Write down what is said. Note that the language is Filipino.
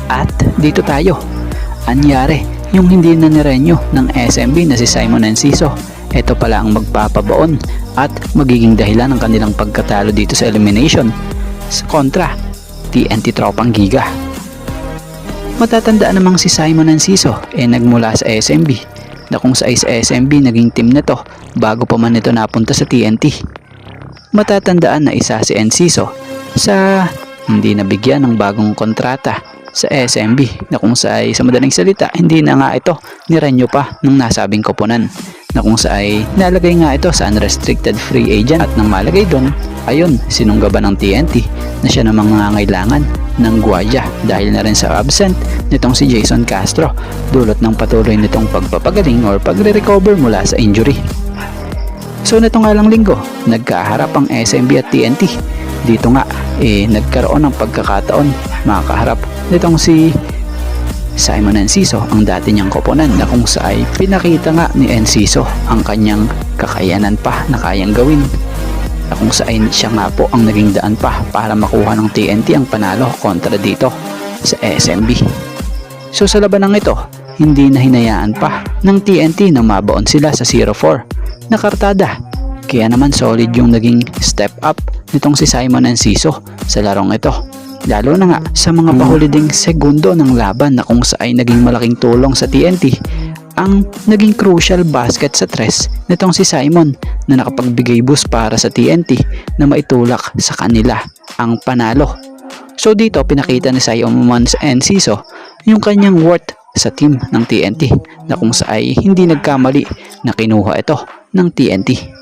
At dito tayo. Anyari, yung hindi na nirenyo ng SMB na si Simon Enciso. Ito pala ang magpapabaon at magiging dahilan ng kanilang pagkatalo dito sa elimination sa kontra TNT Tropang Giga. Matatandaan namang si Simon Enciso nagmula sa SMB na kung sa SMB naging team na to bago pa man ito napunta sa TNT. Matatandaan na isa si Enciso sa hindi nabigyan ng bagong kontrata sa SMB na kung sa madaling salita hindi na nga ito nirenyo pa ng nasabing koponan na kung sa nalagay nga ito sa unrestricted free agent at nang malagay doon ayun sinunggaban ng TNT na siya namang nangangailangan ng gwardiya dahil na rin sa absent nitong si Jason Castro dulot ng patuloy nitong pagpapagaling or pagre-recover mula sa injury. So nito nga lang linggo nagkaharap ang SMB at TNT. Dito nga nagkaroon ng pagkakataon makaharap nitong si Simon Enciso ang dati niyang koponan na kung saan pinakita nga ni Enciso ang kanyang kakayanan pa na kayang gawin na kung saan siya nga po ang naging daan pa para makuha ng TNT ang panalo kontra dito sa SMB. So sa labanang ito hindi na hinayaan pa ng TNT na mabaon sila sa 0-4 na kartada. Kaya naman solid yung naging step up nitong si Simon Enciso sa larong ito. Lalo na nga sa mga pahuliding segundo ng laban na kung saan naging malaking tulong sa TNT ang naging crucial basket sa tres nitong si Simon na nakapagbigay boost para sa TNT na maitulak sa kanila ang panalo. So dito pinakita ni Simon Enciso yung kanyang worth sa team ng TNT na kung saan hindi nagkamali na kinuha ito ng TNT.